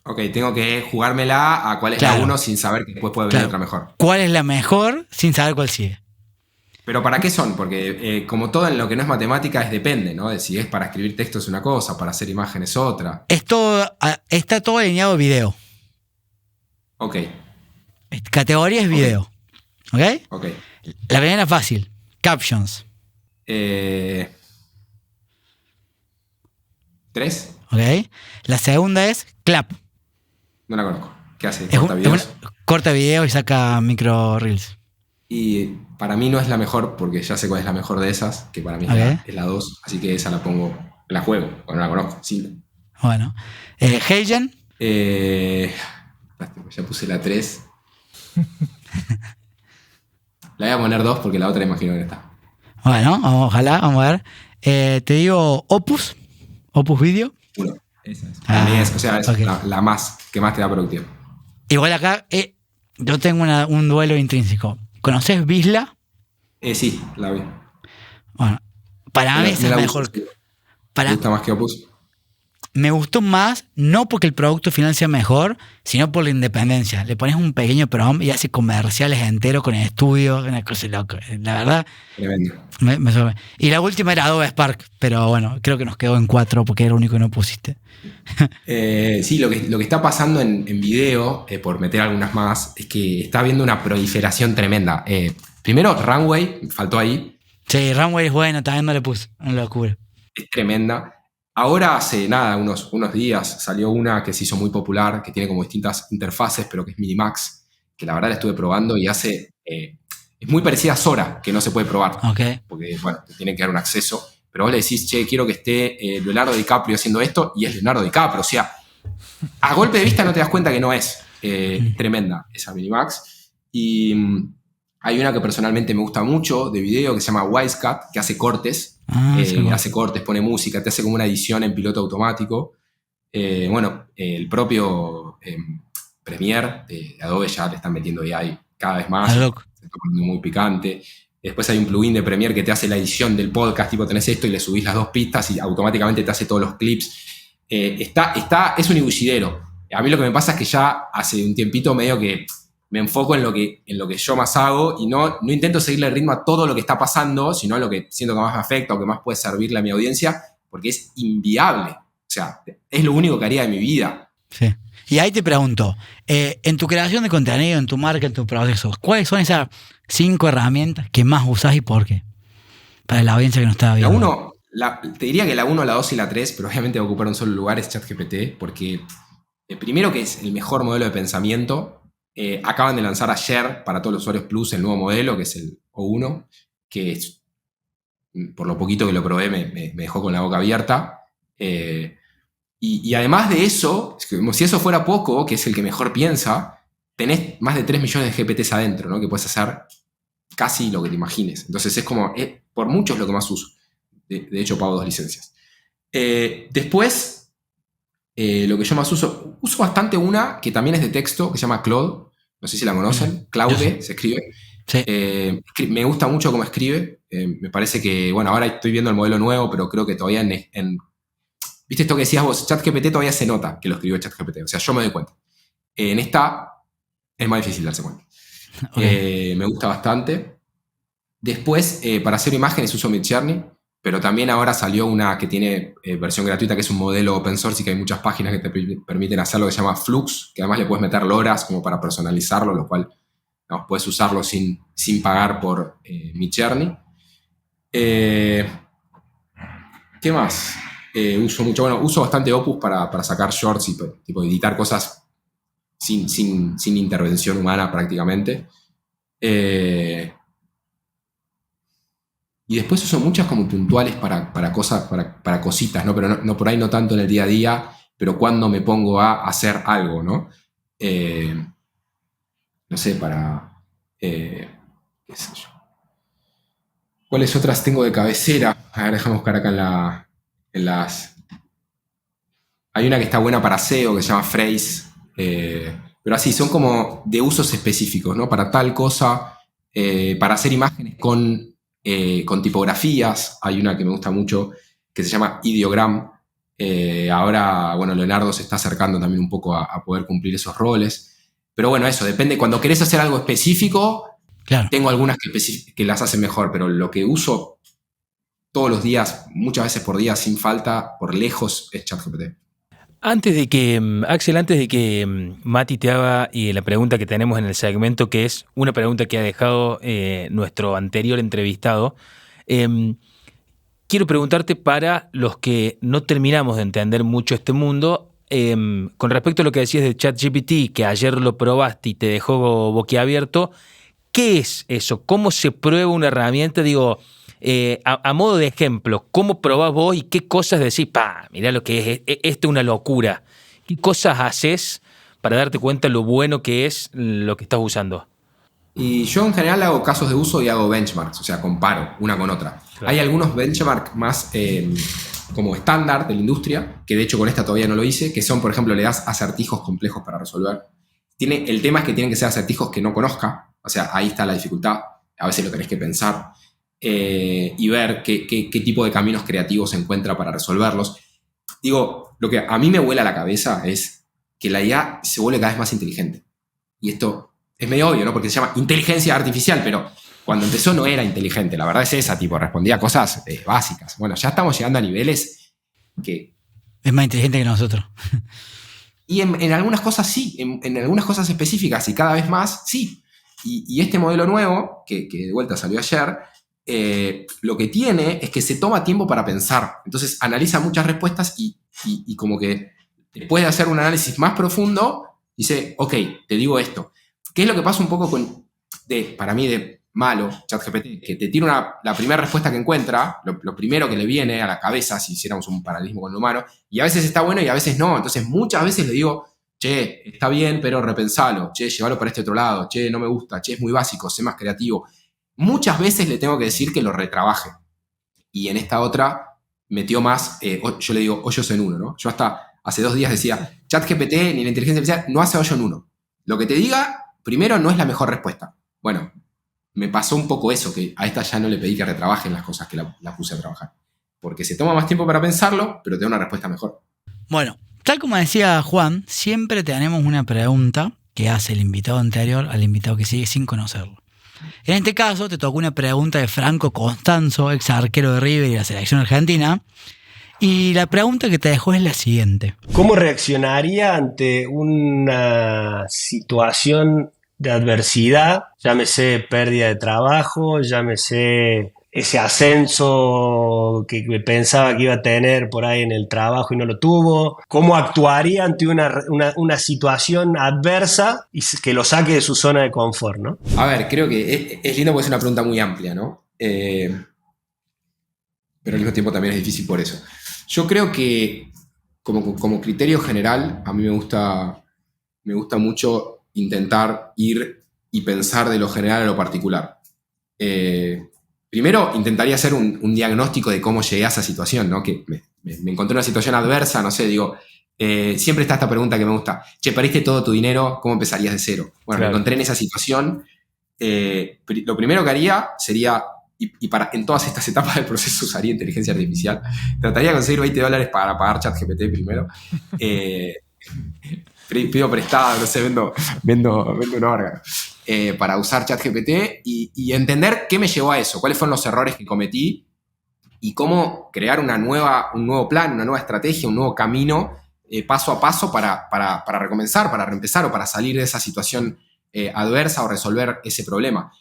Ok, tengo que jugármela a cuál es la 1 sin saber que después puede venir otra mejor. ¿Cuál es la mejor sin saber cuál sigue? Pero ¿para qué son? Porque como todo en lo que no es matemática depende, ¿no? De si es para escribir texto es una cosa, para hacer imágenes es otra. Está todo alineado a video. Ok. Categoría es video. ¿Ok? Ok. La primera es fácil. Captions. 3. ¿Ok? La segunda es clap. No la conozco. ¿Qué hace? ¿Corta videos? Corta videos y saca micro reels. Y para mí no es la mejor, porque ya sé cuál es la mejor de esas, que para mí es la 2, así que esa la pongo, la juego, o no la conozco. Sí. Bueno. Heijen. Ya puse la 3. La voy a poner 2 porque la otra imagino que está. Bueno, ojalá, vamos a ver. Te digo Opus Video. 1. Esa es. Para mí es, o sea, es okay. la más, que más te da productivo. Igual acá, yo tengo un duelo intrínseco. ¿Conoces Visla? Sí, la vi. Bueno, para mí esa es mejor. ¿Te gusta más que Opus? Me gustó más, no porque el producto final sea mejor, sino por la independencia. Le pones un pequeño prompt y hace comerciales enteros con el estudio, una cosa loca. La verdad, tremendo. Me sorprende. Y la última era Adobe Spark, pero bueno, creo que nos quedó en 4 porque era el único que no pusiste. Sí, lo que está pasando en video, por meter algunas más, es que está habiendo una proliferación tremenda. Primero, Runway, faltó ahí. Sí, Runway es bueno, también no le puse, no lo cubre. Es tremenda. Ahora hace nada, unos días, salió una que se hizo muy popular, que tiene como distintas interfaces, pero que es Minimax, que la verdad la estuve probando y hace... es muy parecida a Sora, que no se puede probar. Okay. Porque, bueno, te tienen que dar un acceso. Pero vos le decís, che, quiero que esté Leonardo DiCaprio haciendo esto, y es Leonardo DiCaprio. O sea, a golpe de vista no te das cuenta que no es. Tremenda esa Minimax. Y hay una que personalmente me gusta mucho de video, que se llama Wisecat, que hace cortes. Hace cortes, pone música, te hace como una edición en piloto automático. El propio Premiere de Adobe ya le están metiendo AI cada vez más. Se está poniendo muy picante. Después hay un plugin de Premiere que te hace la edición del podcast, tipo tenés esto y le subís las 2 pistas y automáticamente te hace todos los clips. Es un iguchidero. A mí lo que me pasa es que ya hace un tiempito medio que me enfoco en lo que yo más hago y no intento seguirle el ritmo a todo lo que está pasando, sino a lo que siento que más me afecta o que más puede servirle a mi audiencia, porque es inviable. O sea, es lo único que haría de mi vida. Sí. Y ahí te pregunto, en tu creación de contenido, en tu marca, en tus procesos, ¿cuáles son esas 5 herramientas que más usás y por qué? Para la audiencia que no está viendo. Te diría que la 1, la 2 y la 3, pero obviamente va a ocupar un solo lugar, es ChatGPT, porque primero que es el mejor modelo de pensamiento. Acaban de lanzar ayer para todos los usuarios Plus el nuevo modelo, que es el O1, que es, por lo poquito que lo probé me dejó con la boca abierta. Y además de eso, como si eso fuera poco, que es el que mejor piensa, tenés más de 3 millones de GPTs adentro, ¿no? Que puedes hacer casi lo que te imagines. Entonces es como, por mucho es lo que más uso. De hecho, pago 2 licencias. Después... lo que yo más uso bastante una que también es de texto, que se llama Claude, no sé si la conocen, Claude se escribe. Sí. Me gusta mucho cómo escribe, me parece que, bueno, ahora estoy viendo el modelo nuevo, pero creo que todavía ¿viste esto que decías vos? ChatGPT todavía se nota que lo escribió ChatGPT, o sea, yo me doy cuenta. En esta es más difícil darse cuenta. Okay. Me gusta bastante. Después, para hacer imágenes uso Midjourney, pero también ahora salió una que tiene versión gratuita, que es un modelo open source y que hay muchas páginas que te permiten hacerlo, que se llama Flux, que además le puedes meter loras como para personalizarlo, lo cual puedes usarlo sin pagar por Midjourney. ¿Qué más? Uso bastante Opus para sacar shorts y tipo editar cosas sin intervención humana prácticamente. Y después uso muchas como puntuales para cosas, para cositas, ¿no? Pero no por ahí no tanto en el día a día, pero cuando me pongo a hacer algo, ¿no? No sé, qué sé yo. ¿Cuáles otras tengo de cabecera? A ver, déjame buscar acá en las... Hay una que está buena para SEO que se llama Phrase, pero así, son como de usos específicos, ¿no? Para tal cosa, para hacer imágenes con tipografías. Hay una que me gusta mucho que se llama Ideogram. Ahora, bueno, Leonardo se está acercando también un poco a poder cumplir esos roles. Pero bueno, eso, depende. Cuando querés hacer algo específico, Claro. tengo algunas que las hacen mejor, pero lo que uso todos los días, muchas veces por día, sin falta, por lejos, es ChatGPT. Axel, antes de que Mati te haga la pregunta que tenemos en el segmento, que es una pregunta que ha dejado nuestro anterior entrevistado, quiero preguntarte para los que no terminamos de entender mucho este mundo, con respecto a lo que decías de ChatGPT, que ayer lo probaste y te dejó boquiabierto, ¿qué es eso? ¿Cómo se prueba una herramienta? Digo, a modo de ejemplo, ¿cómo probás vos y qué cosas decís? Mirá lo que es, esto es una locura. ¿Qué cosas haces para darte cuenta lo bueno que es lo que estás usando? Y yo en general hago casos de uso y hago benchmarks, o sea, comparo una con otra. Claro. Hay algunos benchmarks más como estándar de la industria, que de hecho con esta todavía no lo hice, que son, por ejemplo, le das acertijos complejos para resolver. El tema es que tienen que ser acertijos que no conozca, o sea, ahí está la dificultad, a veces lo tenés que pensar. Y ver qué tipo de caminos creativos se encuentra para resolverlos. Digo, lo que a mí me vuela la cabeza es que la IA se vuelve cada vez más inteligente. Y esto es medio obvio, ¿no? Porque se llama inteligencia artificial, pero cuando empezó no era inteligente. La verdad es esa, tipo, respondía a cosas básicas. Bueno, ya estamos llegando a niveles que... Es más inteligente que nosotros. Y en algunas cosas sí, en algunas cosas específicas y cada vez más sí. Y este modelo nuevo, que de vuelta salió ayer... lo que tiene es que se toma tiempo para pensar. Entonces analiza muchas respuestas y como que después de hacer un análisis más profundo, dice, ok, te digo esto. ¿Qué es lo que pasa un poco para mí de malo ChatGPT? Que te tira la primera respuesta que encuentra, lo primero que le viene a la cabeza, si hiciéramos un paralelismo con lo humano, y a veces está bueno y a veces no. Entonces muchas veces le digo, che, está bien, pero repensalo. Che, llévalo para este otro lado. Che, no me gusta. Che, es muy básico, sé más creativo. Muchas veces le tengo que decir que lo retrabaje. Y en esta otra metió más, yo le digo hoyos en uno, ¿no? Yo hasta hace 2 días decía, ChatGPT ni la inteligencia artificial no hace hoyo en uno. Lo que te diga, primero, no es la mejor respuesta. Bueno, me pasó un poco eso, que a esta ya no le pedí que retrabajen las cosas que la puse a trabajar. Porque se toma más tiempo para pensarlo, pero te da una respuesta mejor. Bueno, tal como decía Juan, siempre tenemos una pregunta que hace el invitado anterior al invitado que sigue sin conocerlo. En este caso te tocó una pregunta de Franco Constanzo, ex arquero de River y la selección argentina. Y la pregunta que te dejó es la siguiente. ¿Cómo reaccionaría ante una situación de adversidad? Llámese pérdida de trabajo, llámese ese ascenso que pensaba que iba a tener por ahí en el trabajo y no lo tuvo. ¿Cómo actuaría ante una situación adversa y que lo saque de su zona de confort, ¿no? A ver, creo que es lindo porque es una pregunta muy amplia, ¿no? Pero al mismo tiempo también es difícil por eso. Yo creo que como criterio general, a mí me gusta mucho intentar ir y pensar de lo general a lo particular. Primero, intentaría hacer un diagnóstico de cómo llegué a esa situación, ¿no? Que me encontré en una situación adversa, no sé, digo, siempre está esta pregunta que me gusta. Che, perdiste todo tu dinero, ¿cómo empezarías de cero? Bueno, Claro. Me encontré en esa situación. Lo primero que haría sería, en todas estas etapas del proceso usaría inteligencia artificial. Trataría de conseguir $20 para pagar ChatGPT primero. Pido prestado, no sé, vendo un órgano. Para usar ChatGPT y entender qué me llevó a eso, cuáles fueron los errores que cometí y cómo crear un nuevo plan, una nueva estrategia, un nuevo camino paso a paso para recomenzar, para reempezar o para salir de esa situación adversa o resolver ese problema.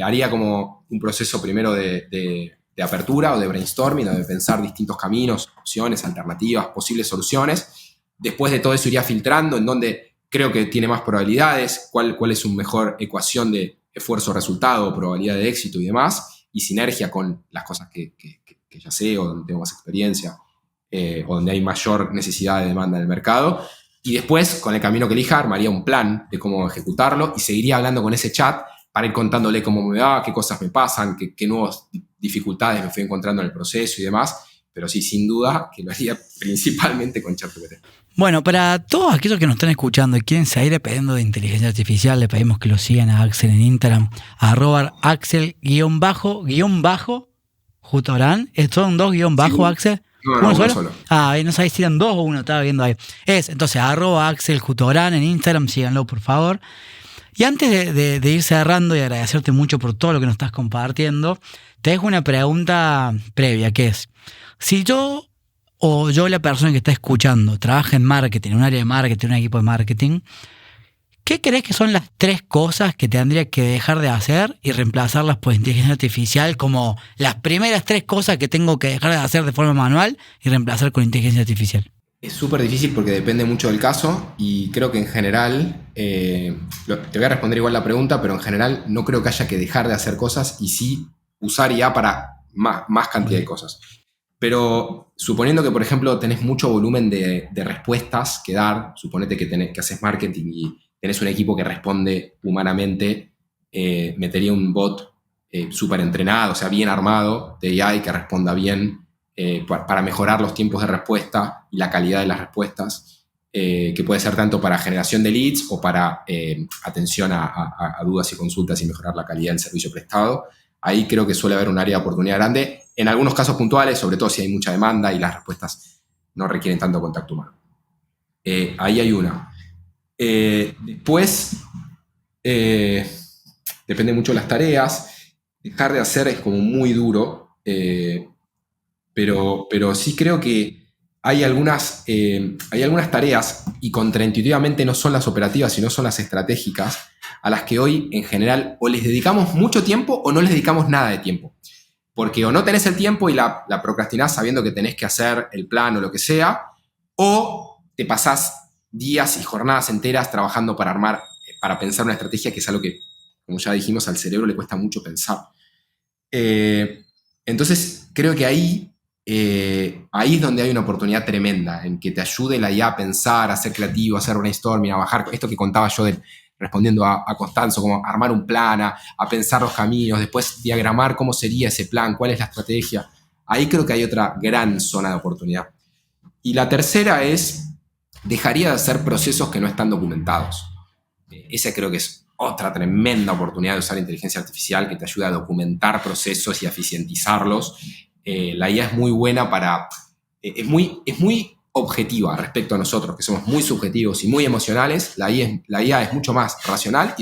Haría como un proceso primero de apertura o de brainstorming, o de pensar distintos caminos, opciones, alternativas, posibles soluciones. Después de todo eso iría filtrando en dónde creo que tiene más probabilidades, cuál es su mejor ecuación de esfuerzo-resultado, probabilidad de éxito y demás, y sinergia con las cosas que ya sé o donde tengo más experiencia o donde hay mayor necesidad de demanda en el mercado. Y después, con el camino que elija, armaría un plan de cómo ejecutarlo y seguiría hablando con ese chat para ir contándole cómo me va, qué cosas me pasan, qué nuevos dificultades me fui encontrando en el proceso y demás, pero sí, sin duda que lo haría principalmente con ChatGPT. Bueno, para todos aquellos que nos están escuchando y quieren seguir aprendiendo de inteligencia artificial, le pedimos que lo sigan a Axel en Instagram, @Axel_Jutorán. ¿Son 2 guión bajo, Sí. Axel? No, uno solo. No sabéis si eran 2 o 1, estaba viendo ahí. Entonces, @AxelJutorán en Instagram, síganlo por favor. Y antes de ir cerrando y agradecerte mucho por todo lo que nos estás compartiendo, te dejo una pregunta previa, que es, si yo o yo, la persona que está escuchando, trabaja en marketing, en un área de marketing, un equipo de marketing, ¿qué crees que son las 3 cosas que tendría que dejar de hacer y reemplazarlas por inteligencia artificial, como las primeras 3 cosas que tengo que dejar de hacer de forma manual y reemplazar con inteligencia artificial? Es súper difícil porque depende mucho del caso y creo que en general, te voy a responder igual la pregunta, pero en general no creo que haya que dejar de hacer cosas y sí usar IA para más cantidad de cosas. Pero suponiendo que, por ejemplo, tenés mucho volumen de respuestas que dar, suponete que haces marketing y tenés un equipo que responde humanamente, metería un bot súper entrenado, o sea, bien armado de AI que responda bien para mejorar los tiempos de respuesta y la calidad de las respuestas, que puede ser tanto para generación de leads o para atención a dudas y consultas y mejorar la calidad del servicio prestado. Ahí creo que suele haber un área de oportunidad grande, en algunos casos puntuales, sobre todo si hay mucha demanda y las respuestas no requieren tanto contacto humano. Ahí hay una. Después, depende mucho de las tareas. Dejar de hacer es como muy duro, pero sí creo que hay algunas tareas, y contraintuitivamente no son las operativas, sino son las estratégicas, a las que hoy en general o les dedicamos mucho tiempo o no les dedicamos nada de tiempo. Porque o no tenés el tiempo y la procrastinás sabiendo que tenés que hacer el plan o lo que sea, o te pasás días y jornadas enteras trabajando para pensar una estrategia, que es algo que, como ya dijimos, al cerebro le cuesta mucho pensar. Entonces, creo que ahí es donde hay una oportunidad tremenda, en que te ayude la IA a pensar, a ser creativo, a hacer brainstorming, a bajar esto que contaba yo respondiendo a Constanzo, como armar un plan, a pensar los caminos, después diagramar cómo sería ese plan, cuál es la estrategia. Ahí creo que hay otra gran zona de oportunidad. Y la tercera es, dejaría de hacer procesos que no están documentados. Esa creo que es otra tremenda oportunidad de usar inteligencia artificial, que te ayuda a documentar procesos y a eficientizarlos. La IA es muy buena es muy objetiva respecto a nosotros, que somos muy subjetivos y muy emocionales. La IA es mucho más racional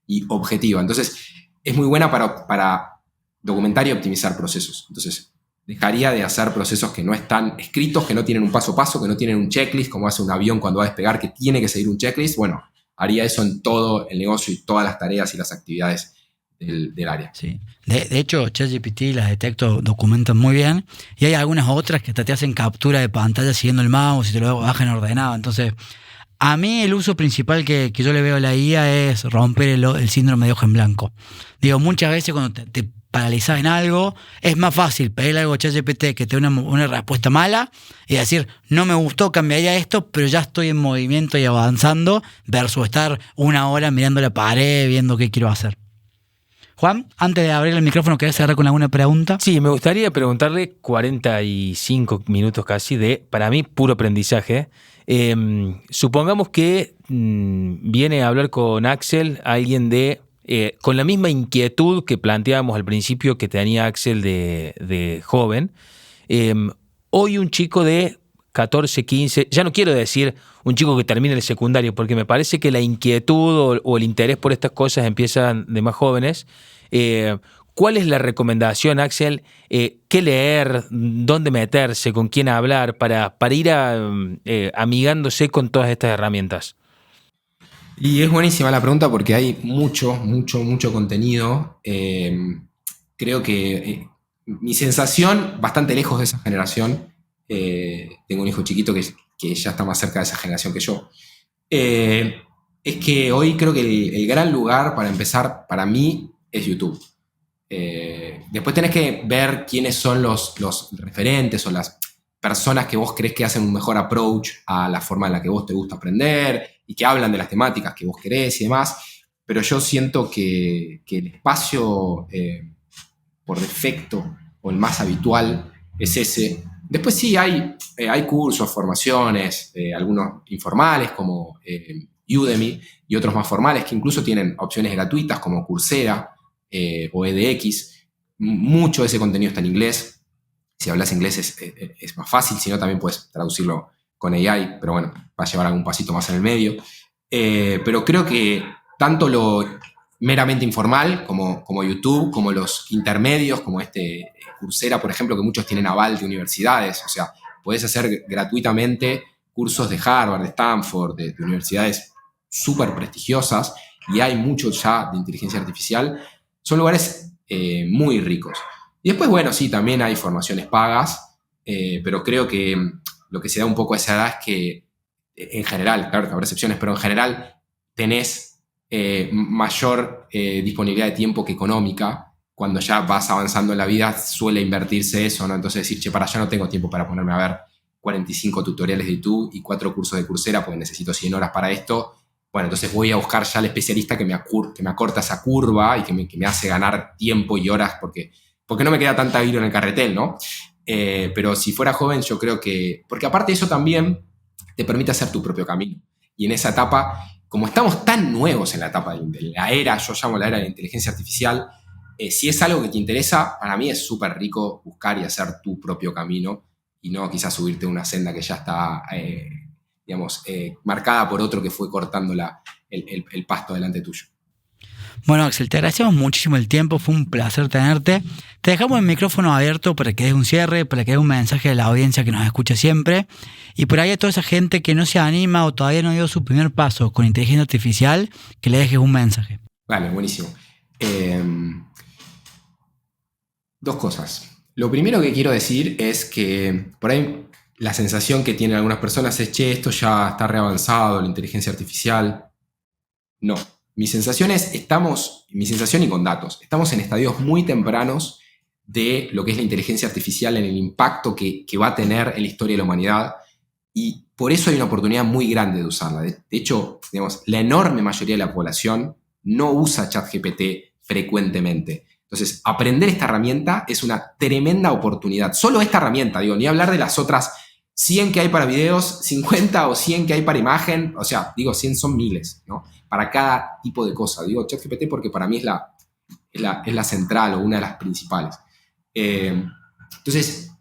y objetiva. Entonces, es muy buena para documentar y optimizar procesos. Entonces, dejaría de hacer procesos que no están escritos, que no tienen un paso a paso, que no tienen un checklist, como hace un avión cuando va a despegar, que tiene que seguir un checklist. Bueno, haría eso en todo el negocio y todas las tareas y las actividades del área. Sí. De hecho, ChatGPT y las Detecto documentan muy bien, y hay algunas otras que hasta te hacen captura de pantalla siguiendo el mouse y te lo bajan ordenado. Entonces, a mí el uso principal que yo le veo a la IA es romper el síndrome de hoja en blanco. Digo, muchas veces cuando te paralizás en algo, es más fácil pedirle algo a ChatGPT que te dé una respuesta mala y decir, no me gustó, cambiaría esto, pero ya estoy en movimiento y avanzando, versus estar una hora mirando la pared, viendo qué quiero hacer. Juan, antes de abrir el micrófono, ¿querés cerrar con alguna pregunta? Sí, me gustaría preguntarle 45 minutos casi de, para mí, puro aprendizaje. Supongamos que viene a hablar con Axel alguien con la misma inquietud que planteábamos al principio que tenía Axel de joven. Hoy un chico de 14, 15, ya no quiero decir un chico que termine el secundario, porque me parece que la inquietud o el interés por estas cosas empiezan de más jóvenes. ¿Cuál es la recomendación, Axel? ¿Qué leer? ¿Dónde meterse? ¿Con quién hablar? Para ir amigándose con todas estas herramientas. Y es buenísima la pregunta porque hay mucho contenido. Creo que mi sensación, bastante lejos de esa generación, tengo un hijo chiquito que ya está más cerca de esa generación que yo, es que hoy creo que el gran lugar para empezar para mí es YouTube. Después tenés que ver quiénes son los referentes o las personas que vos crees que hacen un mejor approach a la forma en la que vos te gusta aprender y que hablan de las temáticas que vos querés y demás, pero yo siento que el espacio por defecto o el más habitual es ese. Después sí hay cursos, formaciones, algunos informales como Udemy y otros más formales que incluso tienen opciones gratuitas como Coursera o edX. Mucho de ese contenido está en inglés. Si hablas inglés es más fácil, si no también puedes traducirlo con AI, pero bueno, va a llevar algún pasito más en el medio. Pero creo que tanto lo meramente informal como YouTube, como los intermedios, como Coursera, por ejemplo, que muchos tienen aval de universidades, o sea, podés hacer gratuitamente cursos de Harvard, de Stanford, de universidades súper prestigiosas, y hay mucho ya de inteligencia artificial. Son lugares muy ricos. Y después, bueno, sí, también hay formaciones pagas, pero creo que lo que se da un poco a esa edad es que, en general, claro que habrá excepciones, pero en general tenés mayor disponibilidad de tiempo que económica. Cuando ya vas avanzando en la vida suele invertirse eso, ¿no? Entonces decir, che, ya no tengo tiempo para ponerme a ver 45 tutoriales de YouTube y 4 cursos de Coursera porque necesito 100 horas para esto. Bueno, entonces voy a buscar ya al especialista que me acorta esa curva y que me hace ganar tiempo y horas porque no me queda tanta vida en el carretel, ¿no? Pero si fuera joven yo creo que... Porque aparte eso también te permite hacer tu propio camino. Y en esa etapa, como estamos tan nuevos en la etapa de la era, yo llamo la era de la inteligencia artificial, si es algo que te interesa, para mí es súper rico buscar y hacer tu propio camino y no quizás subirte a una senda que ya está, marcada por otro que fue cortando el pasto delante tuyo. Bueno, Axel, te agradecemos muchísimo el tiempo, fue un placer tenerte. Te dejamos el micrófono abierto para que des un cierre, para que des un mensaje a la audiencia que nos escucha siempre. Y por ahí a toda esa gente que no se anima o todavía no dio su primer paso con inteligencia artificial, que le dejes un mensaje. Vale, buenísimo. 2 cosas. Lo primero que quiero decir es que por ahí la sensación que tienen algunas personas es, che, esto ya está reavanzado, la inteligencia artificial. No. Mi sensación y con datos, estamos en estadios muy tempranos de lo que es la inteligencia artificial en el impacto que va a tener en la historia de la humanidad y por eso hay una oportunidad muy grande de usarla. De hecho, la enorme mayoría de la población no usa ChatGPT frecuentemente. Entonces, aprender esta herramienta es una tremenda oportunidad. Solo esta herramienta, ni hablar de las otras 100 que hay para videos, 50 o 100 que hay para imagen, 100 son miles, ¿no? Para cada tipo de cosa. Digo ChatGPT porque para mí es la central o una de las principales. Entonces,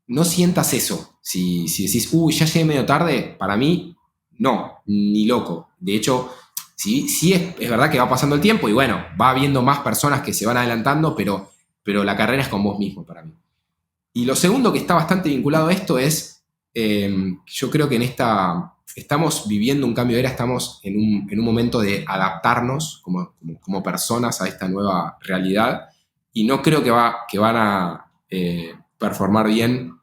no sientas eso. Si decís, ya llegué medio tarde, para mí, no, ni loco. De hecho, sí es verdad que va pasando el tiempo y bueno, va habiendo más personas que se van adelantando, pero la carrera es con vos mismo para mí. Y lo segundo que está bastante vinculado a esto es, yo creo que estamos viviendo un cambio de era, estamos en un momento de adaptarnos como personas a esta nueva realidad y no creo que van a performar bien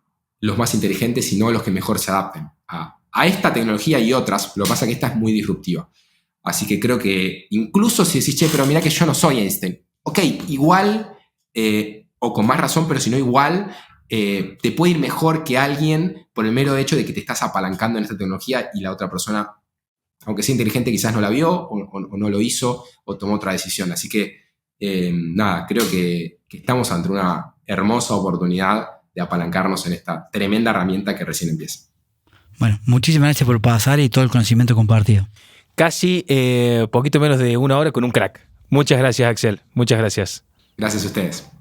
los más inteligentes, sino los que mejor se adapten a esta tecnología y otras. Lo que pasa es que esta es muy disruptiva. Así que creo que incluso si decís, che, pero mirá que yo no soy Einstein. Ok, igual, o con más razón, pero si no igual, te puede ir mejor que alguien por el mero hecho de que te estás apalancando en esta tecnología y la otra persona, aunque sea inteligente, quizás no la vio o no lo hizo o tomó otra decisión. Así que, creo que estamos ante una hermosa oportunidad de apalancarnos en esta tremenda herramienta que recién empieza. Bueno, muchísimas gracias por pasar y todo el conocimiento compartido. Casi poquito menos de 1 hora con un crack. Muchas gracias, Axel. Muchas gracias. Gracias a ustedes.